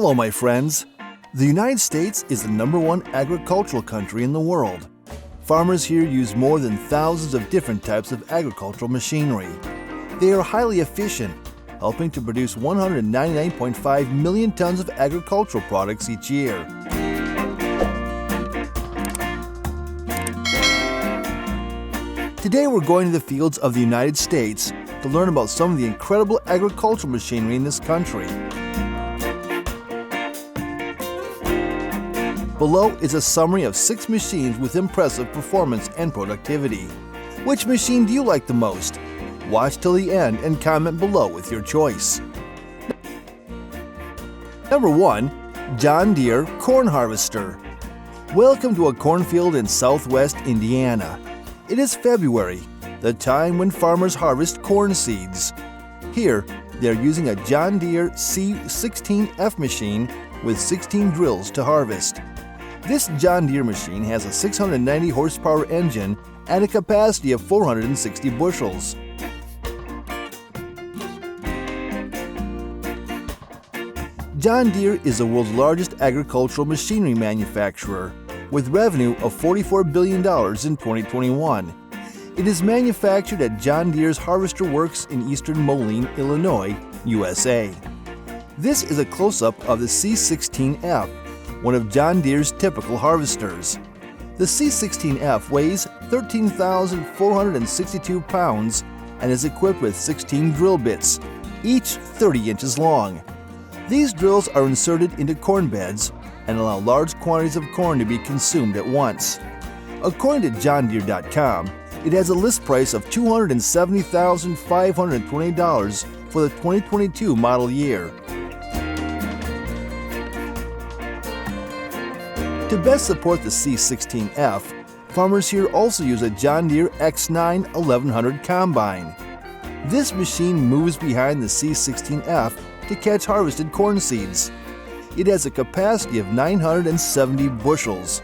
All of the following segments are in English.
Hello, my friends. The United States is the #1 agricultural country in the world. Farmers here use more than thousands of different types of agricultural machinery. They are highly efficient, helping to produce 199.5 million tons of agricultural products each year. Today we're going to the fields of the United States to learn about some of the incredible agricultural machinery in this country. Below is a summary of 6 machines with impressive performance and productivity. Which machine do you like the most? Watch till the end and comment below with your choice. Number 1. John Deere Corn Harvester. Welcome to a cornfield in southwest Indiana. It is February, the time when farmers harvest corn seeds. Here, they are using a John Deere C16F machine with 16 drills to harvest. This John Deere machine has a 690 horsepower engine and a capacity of 460 bushels. John Deere is the world's largest agricultural machinery manufacturer, with revenue of $44 billion in 2021. It is manufactured at John Deere's Harvester Works in eastern Moline, Illinois, USA. This is a close-up of the C16F, one of John Deere's typical harvesters. The C16F weighs 13,462 pounds and is equipped with 16 drill bits, each 30 inches long. These drills are inserted into corn beds and allow large quantities of corn to be consumed at once. According to JohnDeere.com, it has a list price of $270,520 for the 2022 model year. To best support the C16F, farmers here also use a John Deere X9 1100 combine. This machine moves behind the C16F to catch harvested corn seeds. It has a capacity of 970 bushels.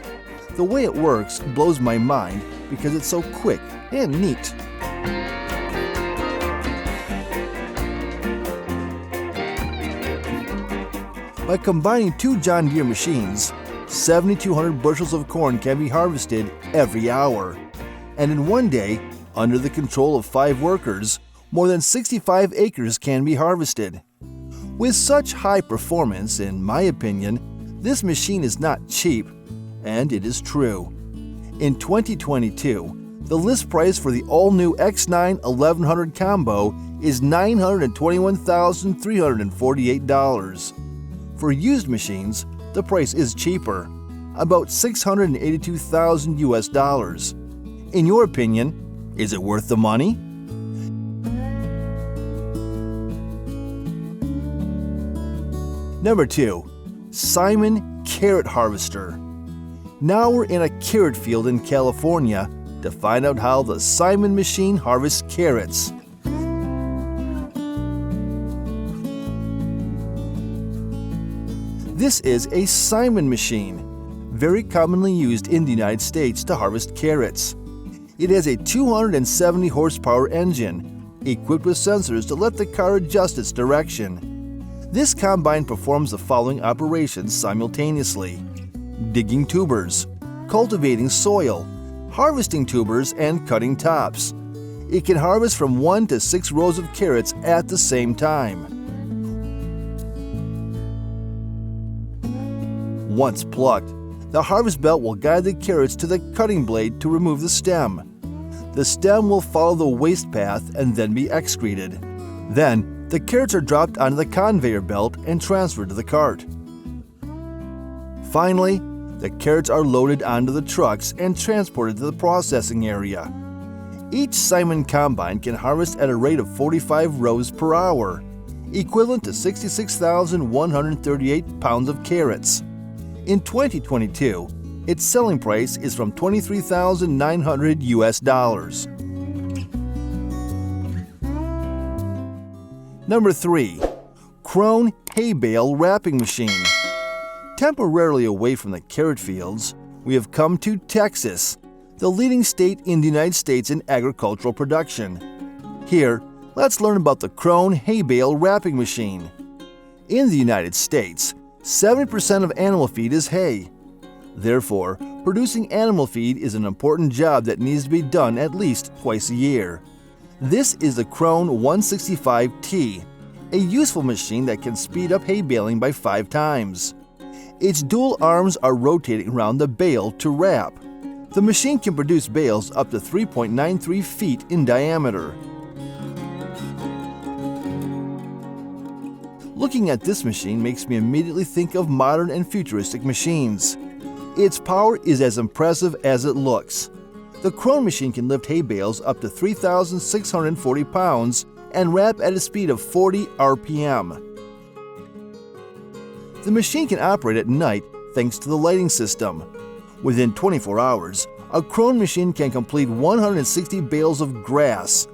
The way it works blows my mind because it's so quick and neat. By combining 2 John Deere machines, 7,200 bushels of corn can be harvested every hour. And in one day, under the control of 5 workers, more than 65 acres can be harvested. With such high performance, in my opinion, this machine is not cheap, and it is true. In 2022, the list price for the all-new X9 1100 combo is $921,348. For used machines, the price is cheaper, about $682,000 US. In your opinion, is it worth the money? Number 2. Simon Carrot Harvester. Now we're in a carrot field in California to find out how the Simon machine harvests carrots. This is a Simon machine, very commonly used in the United States to harvest carrots. It has a 270 horsepower engine, equipped with sensors to let the car adjust its direction. This combine performs the following operations simultaneously: digging tubers, cultivating soil, harvesting tubers, and cutting tops. It can harvest from 1 to 6 rows of carrots at the same time. Once plucked, the harvest belt will guide the carrots to the cutting blade to remove the stem. The stem will follow the waste path and then be excreted. Then, the carrots are dropped onto the conveyor belt and transferred to the cart. Finally, the carrots are loaded onto the trucks and transported to the processing area. Each Simon combine can harvest at a rate of 45 rows per hour, equivalent to 66,138 pounds of carrots. In 2022, its selling price is from $23,900 US. Number 3. Krone Hay Bale Wrapping Machine. Temporarily away from the carrot fields, we have come to Texas, the leading state in the United States in agricultural production. Here, let's learn about the Krone Hay Bale Wrapping Machine. In the United States, 70% of animal feed is hay. Therefore, producing animal feed is an important job that needs to be done at least twice a year. This is the Krone 165T, a useful machine that can speed up hay baling by 5 times. Its dual arms are rotating around the bale to wrap. The machine can produce bales up to 3.93 feet in diameter. Looking at this machine makes me immediately think of modern and futuristic machines. Its power is as impressive as it looks. The Krone machine can lift hay bales up to 3,640 pounds and wrap at a speed of 40 RPM. The machine can operate at night thanks to the lighting system. Within 24 hours, a Krone machine can complete 160 bales of grass.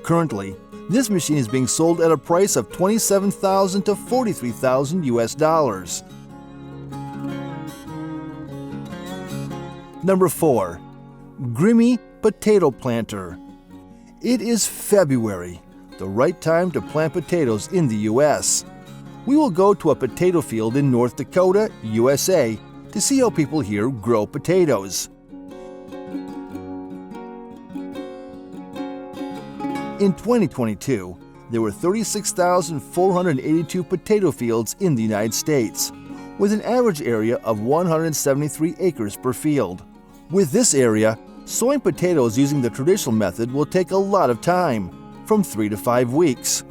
Currently, this machine is being sold at a price of $27,000 to $43,000 US. Number 4. Grimme Potato Planter. It is February, the right time to plant potatoes in the U.S. We will go to a potato field in North Dakota, USA, to see how people here grow potatoes. In 2022, there were 36,482 potato fields in the United States, with an average area of 173 acres per field. With this area, sowing potatoes using the traditional method will take a lot of time, from 3 to 5 weeks.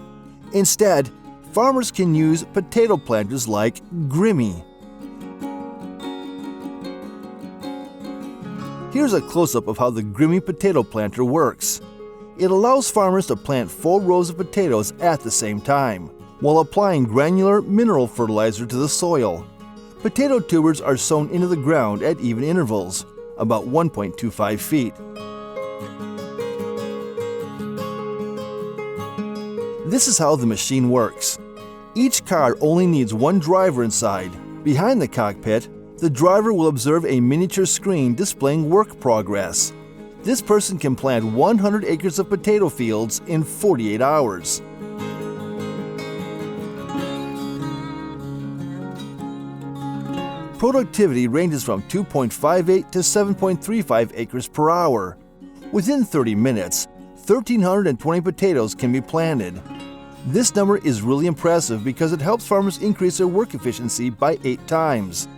Instead, farmers can use potato planters like Grimme. Here's a close-up of how the Grimme potato planter works. It allows farmers to plant 4 rows of potatoes at the same time, while applying granular mineral fertilizer to the soil. Potato tubers are sown into the ground at even intervals, about 1.25 feet. This is how the machine works. Each car only needs one driver inside. Behind the cockpit, the driver will observe a miniature screen displaying work progress. This person can plant 100 acres of potato fields in 48 hours. Productivity ranges from 2.58 to 7.35 acres per hour. Within 30 minutes, 1,320 potatoes can be planted. This number is really impressive because it helps farmers increase their work efficiency by 8 times.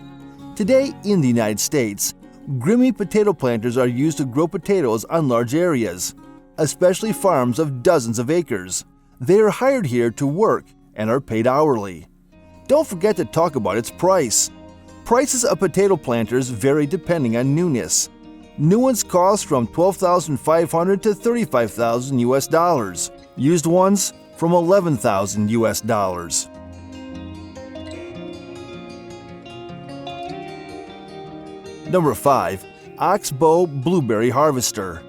Today in the United States, Grimme potato planters are used to grow potatoes on large areas, especially farms of dozens of acres. They are hired here to work and are paid hourly. Don't forget to talk about its price. Prices of potato planters vary depending on newness. New ones cost from $12,500 to $35,000 US. Used ones from $11,000 US. Number 5. Ox-Bow Blueberry Harvester.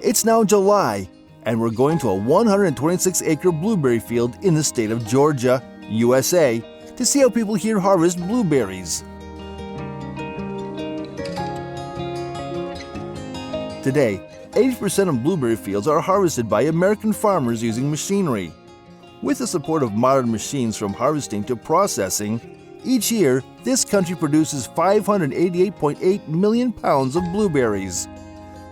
It's now July, and we're going to a 126-acre blueberry field in the state of Georgia, USA, to see how people here harvest blueberries. Today, 80% of blueberry fields are harvested by American farmers using machinery. With the support of modern machines from harvesting to processing, each year, this country produces 588.8 million pounds of blueberries.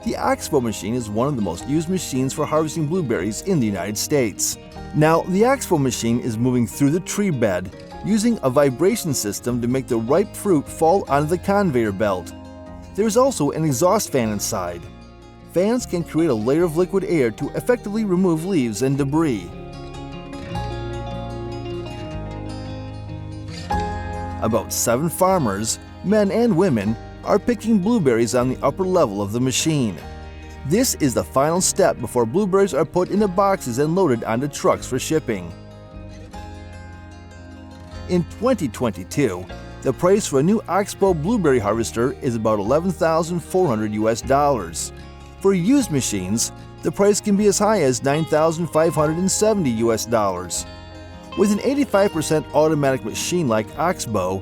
The Ox-Bow machine is one of the most used machines for harvesting blueberries in the United States. Now, the Ox-Bow machine is moving through the tree bed, using a vibration system to make the ripe fruit fall onto the conveyor belt. There is also an exhaust fan inside. Fans can create a layer of liquid air to effectively remove leaves and debris. About 7 farmers, men and women, are picking blueberries on the upper level of the machine. This is the final step before blueberries are put into boxes and loaded onto trucks for shipping. In 2022, the price for a new Ox-Bow blueberry harvester is about $11,400 US. For used machines, the price can be as high as $9,570 US. With an 85% automatic machine like Ox-Bow,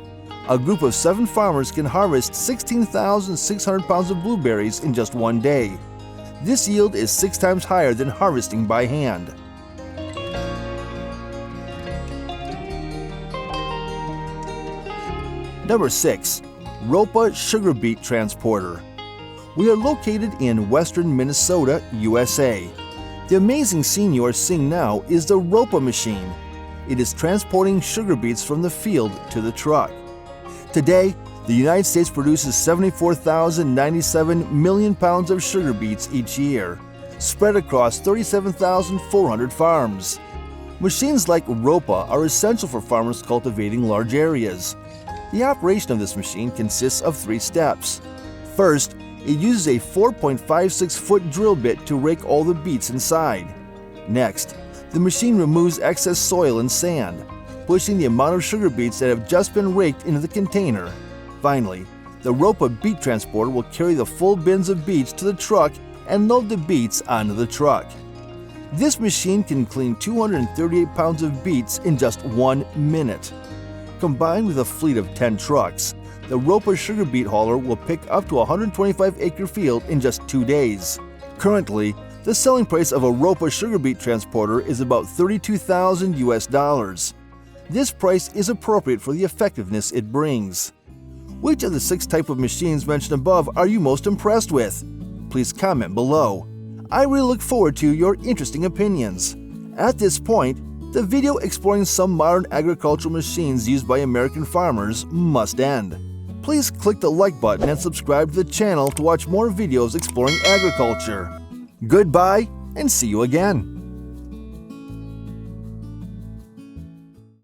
a group of 7 farmers can harvest 16,600 pounds of blueberries in just one day. This yield is 6 times higher than harvesting by hand. Number 6. Ropa Sugar Beet Transporter. We are located in western Minnesota, USA. The amazing scene you are seeing now is the Ropa machine. It is transporting sugar beets from the field to the truck. Today, the United States produces 74,097 million pounds of sugar beets each year, spread across 37,400 farms. Machines like Ropa are essential for farmers cultivating large areas. The operation of this machine consists of 3 steps. First, it uses a 4.56-foot drill bit to rake all the beets inside. Next, the machine removes excess soil and sand, pushing the amount of sugar beets that have just been raked into the container. Finally, the Ropa beet transporter will carry the full bins of beets to the truck and load the beets onto the truck. This machine can clean 238 pounds of beets in just 1 minute. Combined with a fleet of 10 trucks, the Ropa sugar beet hauler will pick up to a 125-acre field in just 2 days. Currently, the selling price of a Ropa sugar beet transporter is about $32,000 US. This price is appropriate for the effectiveness it brings. Which of the 6 types of machines mentioned above are you most impressed with? Please comment below. I really look forward to your interesting opinions. At this point, the video exploring some modern agricultural machines used by American farmers must end. Please click the like button and subscribe to the channel to watch more videos exploring agriculture. Goodbye and see you again.